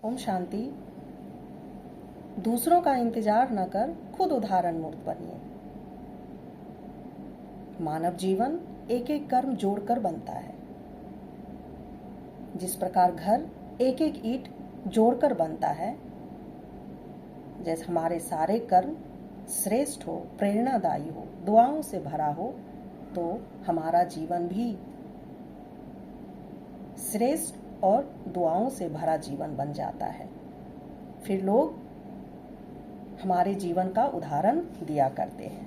ओम शांति। दूसरों का इंतजार न कर, खुद उदाहरण मूर्त बनिए। मानव जीवन एक एक कर्म जोड़कर बनता है। जिस प्रकार घर एक एक ईंट जोड़कर बनता है, जैसे हमारे सारे कर्म श्रेष्ठ हो, प्रेरणादायी हो, दुआओं से भरा हो, तो हमारा जीवन भी श्रेष्ठ और दुआओं से भरा जीवन बन जाता है। फिर लोग हमारे जीवन का उदाहरण दिया करते हैं।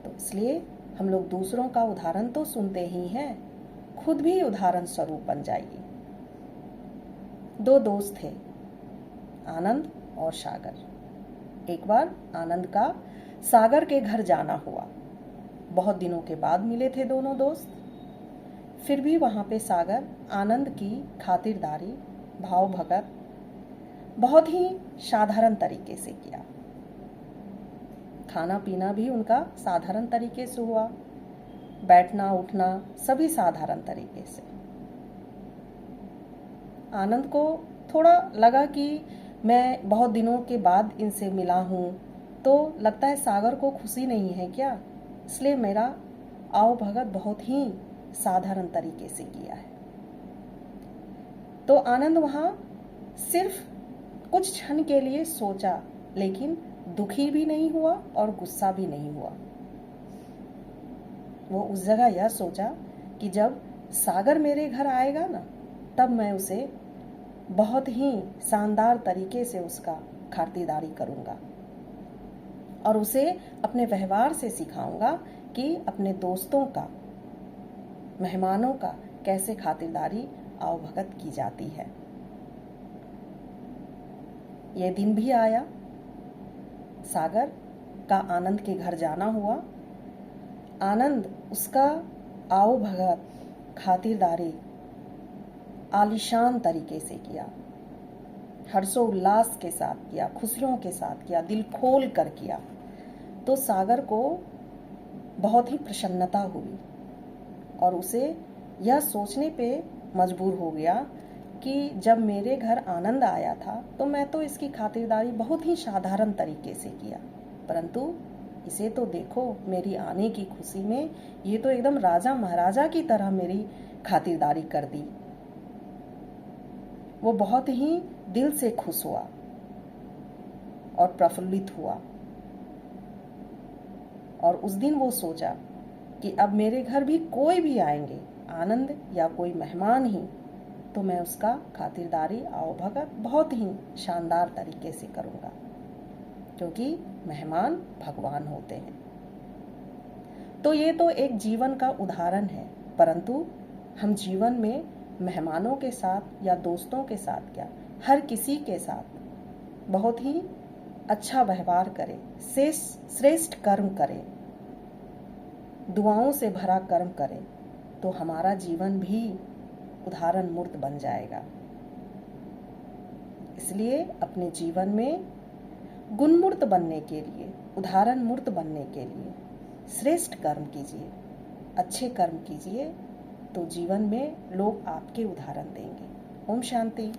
तो इसलिए हम लोग दूसरों का उदाहरण तो सुनते ही हैं, खुद भी उदाहरण स्वरूप बन जाइए। दो दोस्त थे, आनंद और सागर। एक बार आनंद का सागर के घर जाना हुआ। बहुत दिनों के बाद मिले थे दोनों दोस्त। फिर भी वहां पे सागर आनंद की खातिरदारी, भाव भगत बहुत ही साधारण तरीके से किया। खाना पीना भी उनका साधारण तरीके से हुआ, बैठना उठना सभी साधारण तरीके से। आनंद को थोड़ा लगा कि मैं बहुत दिनों के बाद इनसे मिला हूँ, तो लगता है सागर को खुशी नहीं है क्या, इसलिए मेरा आओ भगत बहुत ही साधारण तरीके से किया है। तो आनंद वहां सिर्फ कुछ क्षण के लिए सोचा, लेकिन दुखी भी नहीं हुआ और गुस्सा भी नहीं हुआ। वो उस जगह यह सोचा कि जब सागर मेरे घर आएगा ना, तब मैं उसे बहुत ही शानदार तरीके से उसका खातिरदारी करूंगा और उसे अपने व्यवहार से सिखाऊंगा कि अपने दोस्तों का, मेहमानों का कैसे खातिरदारी आवभगत की जाती है। यह दिन भी आया, सागर का आनंद के घर जाना हुआ। आनंद उसका आओ भगत खातिरदारी आलीशान तरीके से किया, हर्षोल्लास के साथ किया, खुशियों के साथ किया, दिल खोल कर किया। तो सागर को बहुत ही प्रसन्नता हुई और उसे यह सोचने पे मजबूर हो गया कि जब मेरे घर आनंद आया था तो मैं तो इसकी खातिरदारी बहुत ही साधारण तरीके से किया, परंतु इसे तो देखो, मेरी आने की खुशी में ये तो एकदम राजा महाराजा की तरह मेरी खातिरदारी कर दी। वो बहुत ही दिल से खुश हुआ और प्रफुल्लित हुआ और उस दिन वो सोचा कि अब मेरे घर भी कोई भी आएंगे, आनंद या कोई मेहमान ही, तो मैं उसका खातिरदारी आवभगत बहुत ही शानदार तरीके से करूंगा, क्योंकि मेहमान भगवान होते हैं। तो ये तो एक जीवन का उदाहरण है, परंतु हम जीवन में मेहमानों के साथ या दोस्तों के साथ क्या, हर किसी के साथ बहुत ही अच्छा व्यवहार करें, श्रेष्ठ कर्म करें, दुआओं से भरा कर्म करें, तो हमारा जीवन भी उदाहरण मूर्त बन जाएगा। इसलिए अपने जीवन में गुणमूर्त बनने के लिए, उदाहरण मूर्त बनने के लिए श्रेष्ठ कर्म कीजिए, अच्छे कर्म कीजिए, तो जीवन में लोग आपके उदाहरण देंगे। ओम शांति।